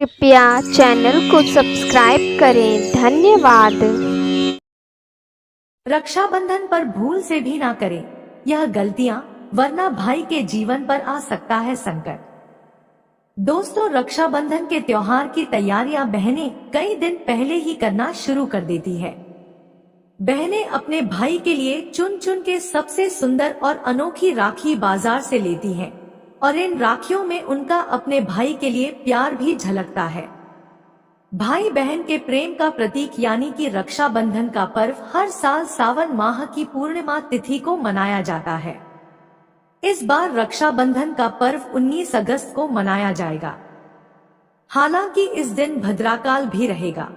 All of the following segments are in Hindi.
कृपया चैनल को सब्सक्राइब करें। धन्यवाद। रक्षाबंधन पर भूल से भी ना करें यह गलतियां, वरना भाई के जीवन पर आ सकता है संकट। दोस्तों, रक्षाबंधन के त्योहार की तैयारियां बहनें कई दिन पहले ही करना शुरू कर देती है। बहनें अपने भाई के लिए चुन चुन के सबसे सुंदर और अनोखी राखी बाजार से लेती हैं और इन राखियों में उनका अपने भाई के लिए प्यार भी झलकता है। भाई बहन के प्रेम का प्रतीक यानी कि रक्षाबंधन का पर्व हर साल सावन माह की पूर्णिमा तिथि को मनाया जाता है। इस बार रक्षाबंधन का पर्व 19 अगस्त को मनाया जाएगा। हालांकि इस दिन भद्राकाल भी रहेगा।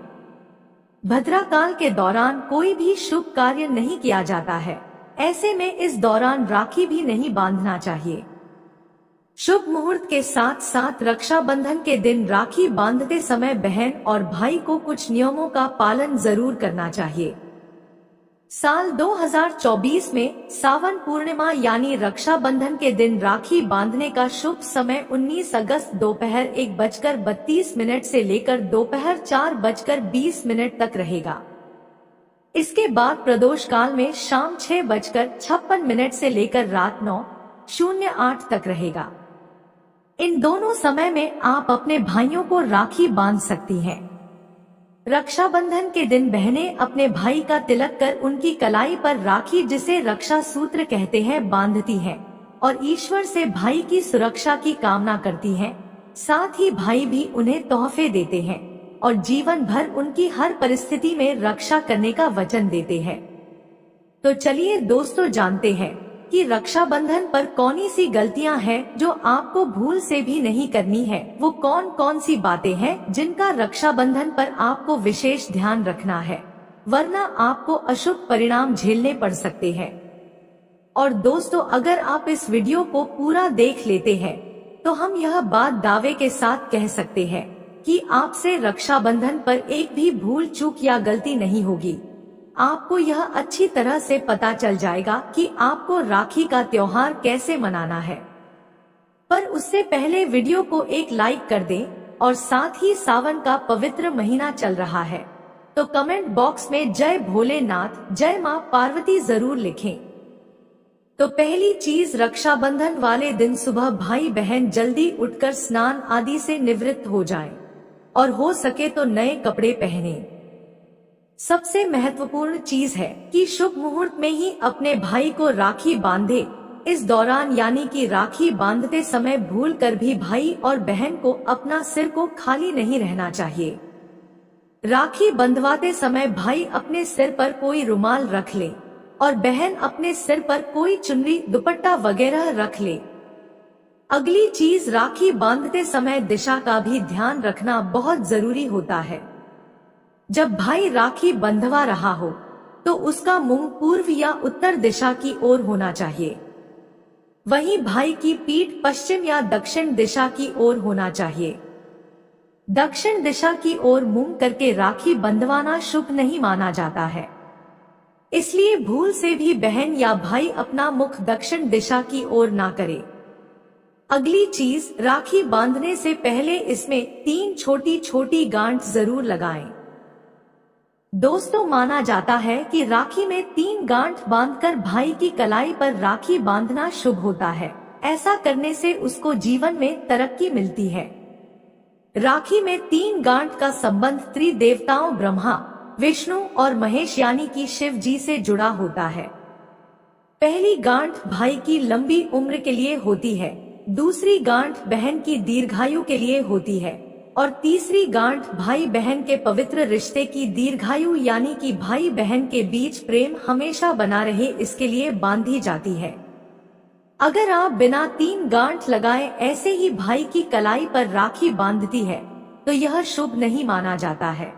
भद्राकाल के दौरान कोई भी शुभ कार्य नहीं किया जाता है। ऐसे में इस दौरान राखी भी नहीं बांधना चाहिए। शुभ मुहूर्त के साथ साथ रक्षाबंधन के दिन राखी बांधते समय बहन और भाई को कुछ नियमों का पालन जरूर करना चाहिए। साल 2024 में सावन पूर्णिमा यानी रक्षाबंधन के दिन राखी बांधने का शुभ समय 19 अगस्त दोपहर 1:32 से लेकर दोपहर 4:20 तक रहेगा। इसके बाद प्रदोष काल में शाम 6:56 से लेकर रात 9:08 तक रहेगा। इन दोनों समय में आप अपने भाइयों को राखी बांध सकती हैं। रक्षाबंधन के दिन बहनें अपने भाई का तिलक कर उनकी कलाई पर राखी, जिसे रक्षा सूत्र कहते हैं, बांधती हैं और ईश्वर से भाई की सुरक्षा की कामना करती हैं। साथ ही भाई भी उन्हें तोहफे देते हैं और जीवन भर उनकी हर परिस्थिति में रक्षा करने का वचन देते हैं। तो चलिए दोस्तों, जानते हैं कि रक्षाबंधन पर कौन सी गलतियां हैं जो आपको भूल से भी नहीं करनी है। वो कौन कौन सी बातें हैं जिनका रक्षाबंधन पर आपको विशेष ध्यान रखना है, वरना आपको अशुभ परिणाम झेलने पड़ सकते हैं। और दोस्तों, अगर आप इस वीडियो को पूरा देख लेते हैं तो हम यह बात दावे के साथ कह सकते हैं कि आपसे रक्षाबंधन पर एक भी भूल चूक या गलती नहीं होगी। आपको यह अच्छी तरह से पता चल जाएगा कि आपको राखी का त्योहार कैसे मनाना है। पर उससे पहले वीडियो को एक लाइक कर दें और साथ ही सावन का पवित्र महीना चल रहा है तो कमेंट बॉक्स में जय भोलेनाथ, जय मां पार्वती जरूर लिखें। तो पहली चीज, रक्षाबंधन वाले दिन सुबह भाई बहन जल्दी उठकर स्नान आदि से निवृत्त हो जाएं और हो सके तो नए कपड़े पहने। सबसे महत्वपूर्ण चीज है कि शुभ मुहूर्त में ही अपने भाई को राखी बांधे। इस दौरान यानी कि राखी बांधते समय भूल कर भी भाई और बहन को अपना सिर को खाली नहीं रहना चाहिए। राखी बंधवाते समय भाई अपने सिर पर कोई रुमाल रख ले और बहन अपने सिर पर कोई चुन्नी, दुपट्टा वगैरह रख ले। अगली चीज, राखी बांधते समय दिशा का भी ध्यान रखना बहुत जरूरी होता है। जब भाई राखी बंधवा रहा हो तो उसका मुंह पूर्व या उत्तर दिशा की ओर होना चाहिए। वहीं भाई की पीठ पश्चिम या दक्षिण दिशा की ओर होना चाहिए। दक्षिण दिशा की ओर मुंह करके राखी बंधवाना शुभ नहीं माना जाता है, इसलिए भूल से भी बहन या भाई अपना मुख दक्षिण दिशा की ओर ना करे। अगली चीज, राखी बांधने से पहले इसमें 3 छोटी छोटी गांठ जरूर लगाएं। दोस्तों, माना जाता है कि राखी में 3 गांठ बांधकर भाई की कलाई पर राखी बांधना शुभ होता है। ऐसा करने से उसको जीवन में तरक्की मिलती है। राखी में 3 गांठ का संबंध त्रिदेवताओं ब्रह्मा, विष्णु और महेश यानी कि शिव जी से जुड़ा होता है। पहली गांठ भाई की लंबी उम्र के लिए होती है, दूसरी गांठ बहन की दीर्घायु के लिए होती है और तीसरी गांठ भाई बहन के पवित्र रिश्ते की दीर्घायु यानी कि भाई बहन के बीच प्रेम हमेशा बना रहे, इसके लिए बांधी जाती है। अगर आप बिना 3 गांठ लगाए ऐसे ही भाई की कलाई पर राखी बांधती है तो यह शुभ नहीं माना जाता है।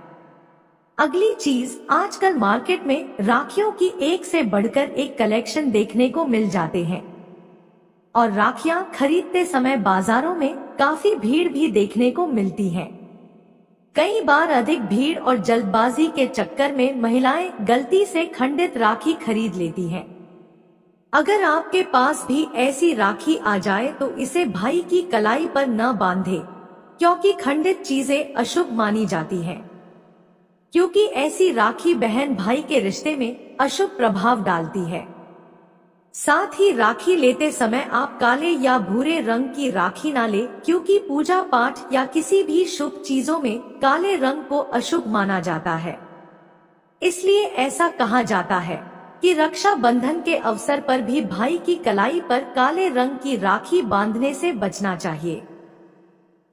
अगली चीज, आजकल मार्केट में राखियों की एक से बढ़कर एक कलेक्शन देखने को मिल जाते हैं और राखियां खरीदते समय बाजारों में काफी भीड़ भी देखने को मिलती है। कई बार अधिक भीड़ और जल्दबाजी के चक्कर में महिलाएं गलती से खंडित राखी खरीद लेती हैं। अगर आपके पास भी ऐसी राखी आ जाए तो इसे भाई की कलाई पर न बांधे, क्योंकि खंडित चीजें अशुभ मानी जाती हैं। क्योंकि ऐसी राखी बहन भाई के रिश्ते में अशुभ प्रभाव डालती है। साथ ही राखी लेते समय आप काले या भूरे रंग की राखी ना ले, क्योंकि पूजा पाठ या किसी भी शुभ चीजों में काले रंग को अशुभ माना जाता है। इसलिए ऐसा कहा जाता है कि रक्षा बंधन के अवसर पर भी भाई की कलाई पर काले रंग की राखी बांधने से बचना चाहिए।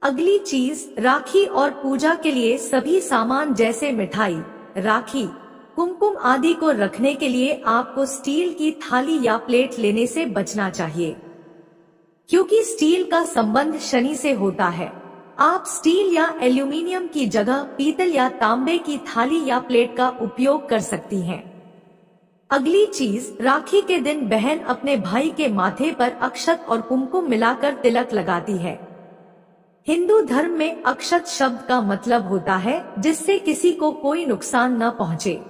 अगली चीज, राखी और पूजा के लिए सभी सामान जैसे मिठाई, राखी, कुमकुम आदि को रखने के लिए आपको स्टील की थाली या प्लेट लेने से बचना चाहिए, क्योंकि स्टील का संबंध शनि से होता है। आप स्टील या एल्यूमीनियम की जगह पीतल या तांबे की थाली या प्लेट का उपयोग कर सकती हैं। अगली चीज, राखी के दिन बहन अपने भाई के माथे पर अक्षत और कुमकुम मिलाकर तिलक लगाती है। हिंदू धर्म में अक्षत शब्द का मतलब होता है जिससे किसी को कोई नुकसान न पहुंचे।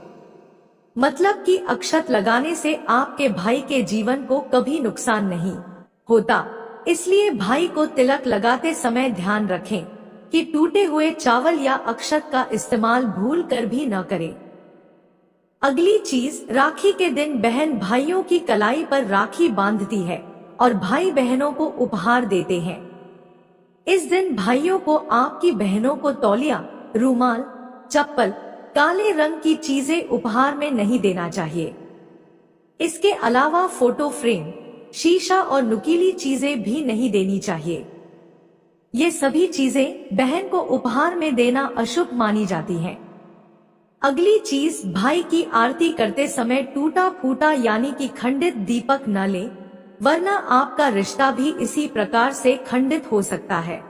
मतलब कि अक्षत लगाने से आपके भाई के जीवन को कभी नुकसान नहीं होता। इसलिए भाई को तिलक लगाते समय ध्यान रखें कि टूटे हुए चावल या अक्षत का इस्तेमाल भूल कर भी न करें। अगली चीज, राखी के दिन बहन भाइयों की कलाई पर राखी बांधती है और भाई बहनों को उपहार देते हैं। इस दिन भाइयों को आपकी बहनों को तौलिया, रूमाल, चप्पल, काले रंग की चीजें उपहार में नहीं देना चाहिए। इसके अलावा फोटो फ्रेम, शीशा और नुकीली चीजें भी नहीं देनी चाहिए। ये सभी चीजें बहन को उपहार में देना अशुभ मानी जाती हैं। अगली चीज, भाई की आरती करते समय टूटा फूटा यानी कि खंडित दीपक न लें, वरना आपका रिश्ता भी इसी प्रकार से खंडित हो सकता है।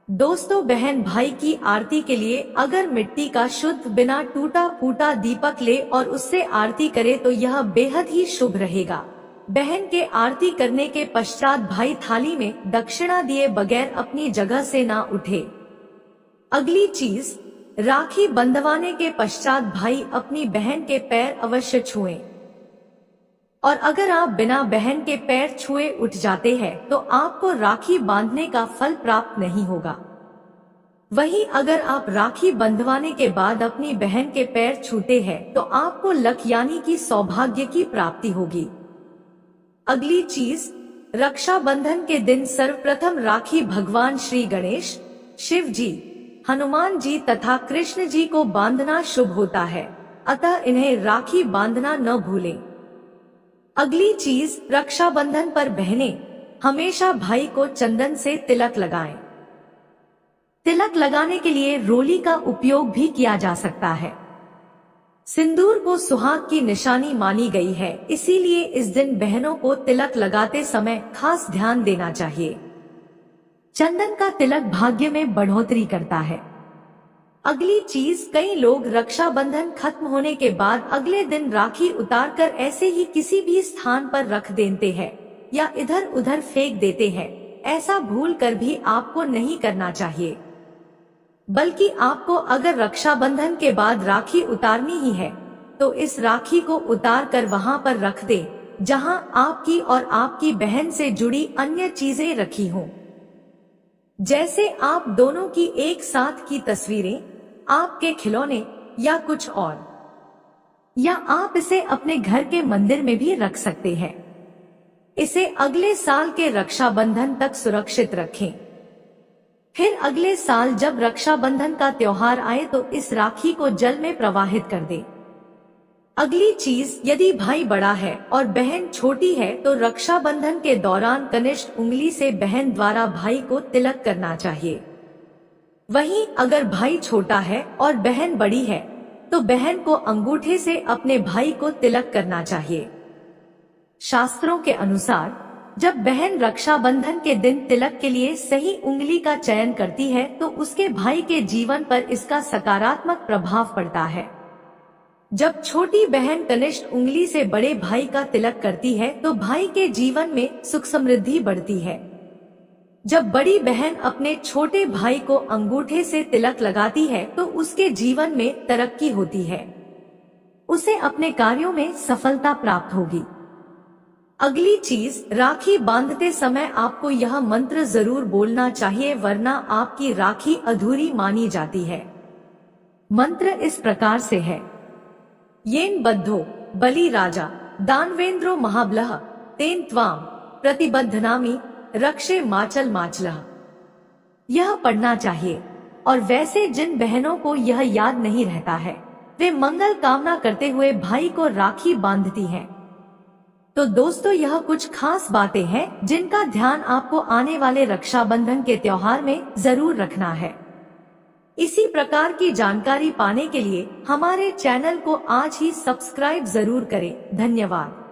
दोस्तों, बहन भाई की आरती के लिए अगर मिट्टी का शुद्ध बिना टूटा फूटा दीपक ले और उससे आरती करे तो यह बेहद ही शुभ रहेगा। बहन के आरती करने के पश्चात भाई थाली में दक्षिणा दिए बगैर अपनी जगह से ना उठे। अगली चीज, राखी बंधवाने के पश्चात भाई अपनी बहन के पैर अवश्य छुएं। और अगर आप बिना बहन के पैर छुए उठ जाते हैं तो आपको राखी बांधने का फल प्राप्त नहीं होगा। वहीं अगर आप राखी बंधवाने के बाद अपनी बहन के पैर छूते हैं तो आपको लक यानी कि सौभाग्य की प्राप्ति होगी। अगली चीज, रक्षाबंधन के दिन सर्वप्रथम राखी भगवान श्री गणेश, शिव जी, हनुमान जी तथा कृष्ण जी को बांधना शुभ होता है, अतः इन्हें राखी बांधना न भूलें। अगली चीज, रक्षाबंधन पर बहनें हमेशा भाई को चंदन से तिलक लगाएं। तिलक लगाने के लिए रोली का उपयोग भी किया जा सकता है। सिंदूर को सुहाग की निशानी मानी गई है, इसीलिए इस दिन बहनों को तिलक लगाते समय खास ध्यान देना चाहिए। चंदन का तिलक भाग्य में बढ़ोतरी करता है। अगली चीज, कई लोग रक्षाबंधन खत्म होने के बाद अगले दिन राखी उतारकर ऐसे ही किसी भी स्थान पर रख देते हैं या इधर उधर फेंक देते हैं। ऐसा भूल कर भी आपको नहीं करना चाहिए, बल्कि आपको अगर रक्षाबंधन के बाद राखी उतारनी ही है तो इस राखी को उतार कर वहां पर रख दे जहां आपकी और आपकी बहन से जुड़ी अन्य चीजें रखी हों। जैसे आप दोनों की एक साथ की तस्वीरें, आपके खिलौने या कुछ और, या आप इसे अपने घर के मंदिर में भी रख सकते हैं। इसे अगले साल के रक्षाबंधन तक सुरक्षित रखें। फिर अगले साल जब रक्षाबंधन का त्योहार आए तो इस राखी को जल में प्रवाहित कर दें। अगली चीज, यदि भाई बड़ा है और बहन छोटी है तो रक्षाबंधन के दौरान कनिष्ठ उंगली से बहन द्वारा भाई को तिलक करना चाहिए। वहीं अगर भाई छोटा है और बहन बड़ी है तो बहन को अंगूठे से अपने भाई को तिलक करना चाहिए। शास्त्रों के अनुसार जब बहन रक्षाबंधन के दिन तिलक के लिए सही उंगली का चयन करती है तो उसके भाई के जीवन पर इसका सकारात्मक प्रभाव पड़ता है। जब छोटी बहन कनिष्ठ उंगली से बड़े भाई का तिलक करती है तो भाई के जीवन में सुख समृद्धि बढ़ती है। जब बड़ी बहन अपने छोटे भाई को अंगूठे से तिलक लगाती है तो उसके जीवन में तरक्की होती है, उसे अपने कार्यों में सफलता प्राप्त होगी। अगली चीज, राखी बांधते समय आपको यह मंत्र जरूर बोलना चाहिए, वरना आपकी राखी अधूरी मानी जाती है। मंत्र इस प्रकार से है। येन बद्धो बलि राजा दानवेंद्रो महाबलः तेन त्वाम प्रतिबद्धनामि रक्षे माचल माचलः। यह पढ़ना चाहिए। और वैसे जिन बहनों को यह याद नहीं रहता है, वे मंगल कामना करते हुए भाई को राखी बांधती हैं। तो दोस्तों, यह कुछ खास बातें हैं जिनका ध्यान आपको आने वाले रक्षाबंधन के त्योहार में जरूर रखना है। इसी प्रकार की जानकारी पाने के लिए हमारे चैनल को आज ही सब्सक्राइब जरूर करें। धन्यवाद।